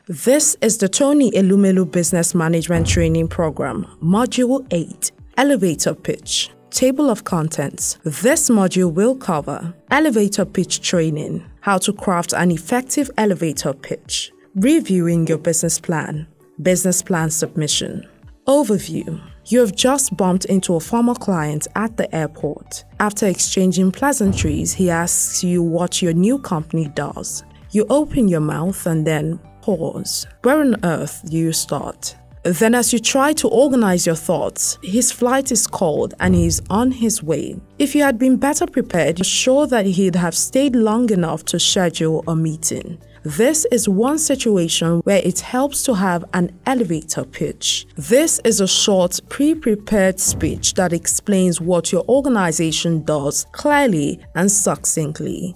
This is the Tony Elumelu Business Management Training Program, Module 8, Elevator Pitch. Table of Contents. This module will cover elevator pitch training, how to craft an effective elevator pitch, reviewing your business plan submission. Overview. You have just bumped into a former client at the airport. After exchanging pleasantries, he asks you what your new company does. You open your mouth and then pause. Where on earth do you start? Then as you try to organize your thoughts, his flight is called and he is on his way. If you had been better prepared, you're sure that he'd have stayed long enough to schedule a meeting. This is one situation where it helps to have an elevator pitch. This is a short, pre-prepared speech that explains what your organization does clearly and succinctly.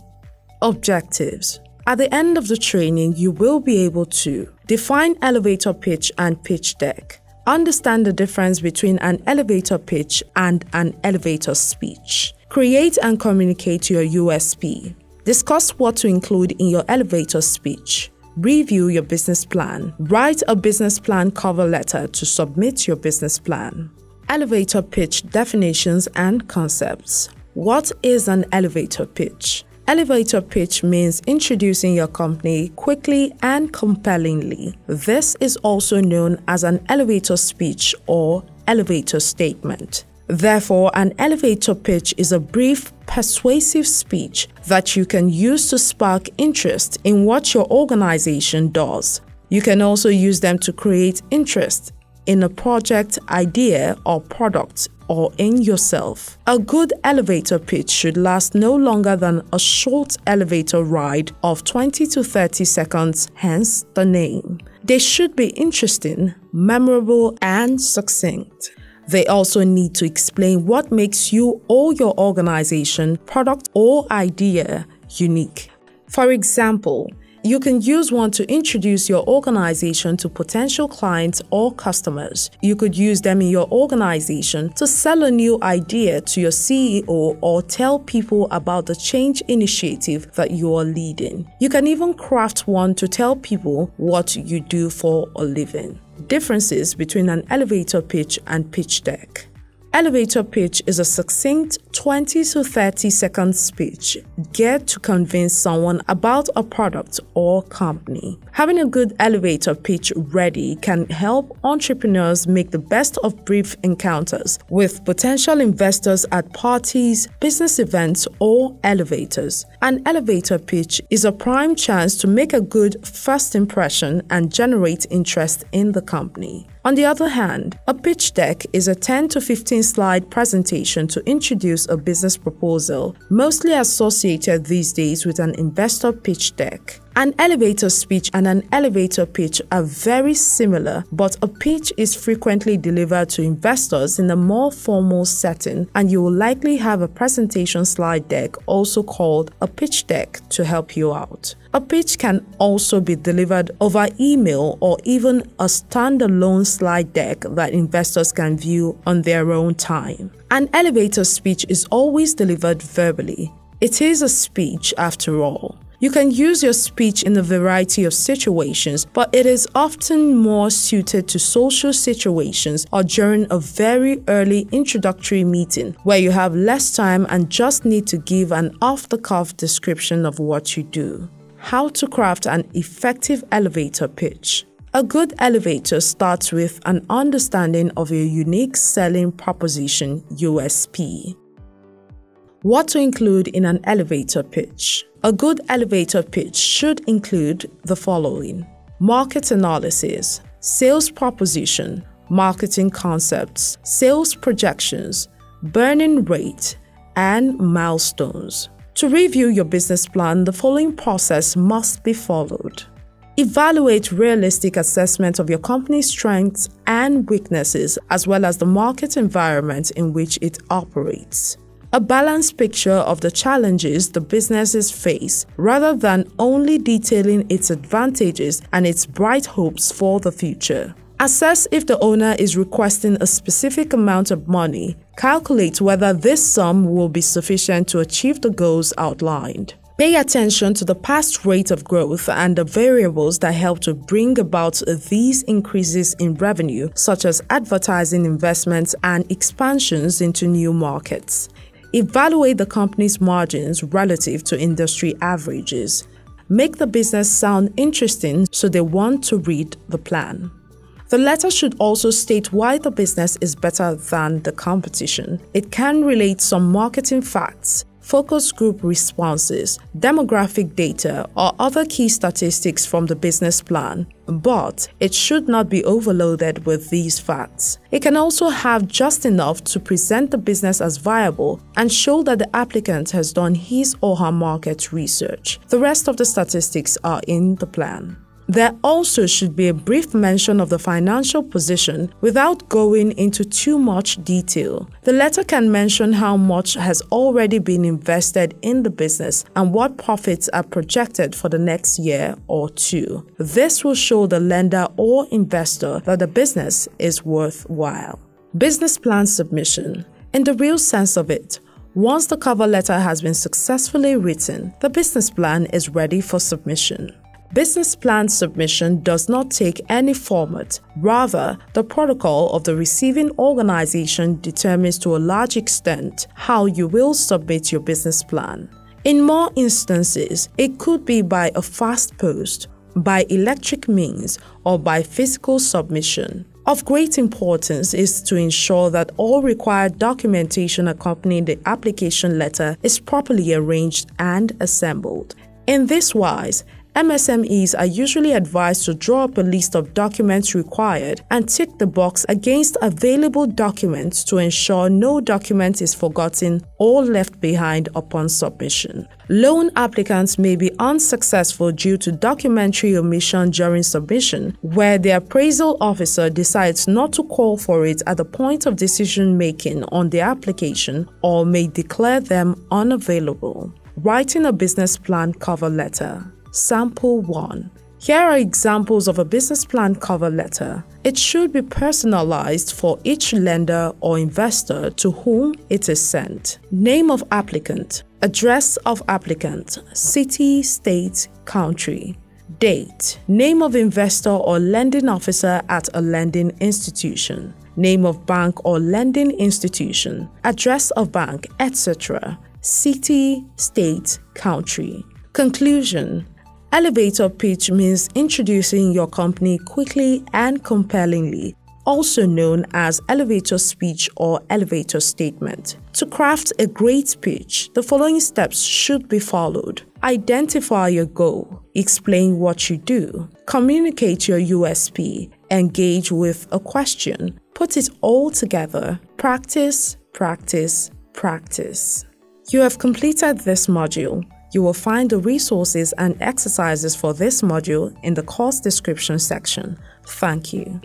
Objectives. At the end of the training, you will be able to define elevator pitch and pitch deck, understand the difference between an elevator pitch and an elevator speech, create and communicate your USP, discuss what to include in your elevator speech, review your business plan, write a business plan cover letter to submit your business plan. Elevator pitch definitions and concepts. What is an elevator pitch? Elevator pitch means introducing your company quickly and compellingly. This is also known as an elevator speech or elevator statement. Therefore, an elevator pitch is a brief, persuasive speech that you can use to spark interest in what your organization does. You can also use them to create interest in a project, idea, or product, or in yourself. A good elevator pitch should last no longer than a short elevator ride of 20 to 30 seconds, hence the name. They should be interesting, memorable, and succinct. They also need to explain what makes you or your organization, product, or idea unique. For example, you can use one to introduce your organization to potential clients or customers. You could use them in your organization to sell a new idea to your CEO or tell people about the change initiative that you are leading. You can even craft one to tell people what you do for a living. Differences between an elevator pitch and pitch deck. Elevator pitch is a succinct 20 to 30 second speech geared to convince someone about a product or company. Having a good elevator pitch ready can help entrepreneurs make the best of brief encounters with potential investors at parties, business events, or elevators. An elevator pitch is a prime chance to make a good first impression and generate interest in the company. On the other hand, a pitch deck is a 10 to 15 slide presentation to introduce a business proposal, mostly associated these days with an investor pitch deck. An elevator speech and an elevator pitch are very similar, but a pitch is frequently delivered to investors in a more formal setting, and you will likely have a presentation slide deck, also called a pitch deck, to help you out. A pitch can also be delivered over email or even a standalone slide deck that investors can view on their own time. An elevator speech is always delivered verbally. It is a speech after all. You can use your speech in a variety of situations, but it is often more suited to social situations or during a very early introductory meeting where you have less time and just need to give an off-the-cuff description of what you do. How to craft an effective elevator pitch. A good elevator starts with an understanding of your unique selling proposition, USP. What to include in an elevator pitch. A good elevator pitch should include the following: market analysis, sales proposition, marketing concepts, sales projections, burning rate, and milestones. To review your business plan, the following process must be followed. Evaluate realistic assessment of your company's strengths and weaknesses, as well as the market environment in which it operates. A balanced picture of the challenges the businesses face, rather than only detailing its advantages and its bright hopes for the future. Assess if the owner is requesting a specific amount of money. Calculate whether this sum will be sufficient to achieve the goals outlined. Pay attention to the past rate of growth and the variables that help to bring about these increases in revenue, such as advertising investments and expansions into new markets. Evaluate the company's margins relative to industry averages. Make the business sound interesting so they want to read the plan. The letter should also state why the business is better than the competition. It can relate some marketing facts, focus group responses, demographic data, or other key statistics from the business plan, but it should not be overloaded with these facts. It can also have just enough to present the business as viable and show that the applicant has done his or her market research. The rest of the statistics are in the plan. There also should be a brief mention of the financial position without going into too much detail. The letter can mention how much has already been invested in the business and what profits are projected for the next year or two. This will show the lender or investor that the business is worthwhile. Business plan submission. In the real sense of it, once the cover letter has been successfully written, the business plan is ready for submission. Business plan submission does not take any format. Rather, the protocol of the receiving organization determines to a large extent how you will submit your business plan. In more instances, it could be by a fast post, by electric means, or by physical submission. Of great importance is to ensure that all required documentation accompanying the application letter is properly arranged and assembled. In this wise, MSMEs are usually advised to draw up a list of documents required and tick the box against available documents to ensure no document is forgotten or left behind upon submission. Loan applicants may be unsuccessful due to documentary omission during submission, where the appraisal officer decides not to call for it at the point of decision-making on the application or may declare them unavailable. Writing a business plan cover letter. Sample 1. Here are examples of a business plan cover letter. It should be personalized for each lender or investor to whom it is sent. Name of applicant, address of applicant, city, state, country. Date, name of investor or lending officer at a lending institution. Name of bank or lending institution, address of bank, etc. City, state, country. Conclusion. Elevator pitch means introducing your company quickly and compellingly, also known as elevator speech or elevator statement. To craft a great pitch, the following steps should be followed. Identify your goal. Explain what you do. Communicate your USP. Engage with a question. Put it all together. Practice, practice, practice. You have completed this module. You will find the resources and exercises for this module in the course description section. Thank you.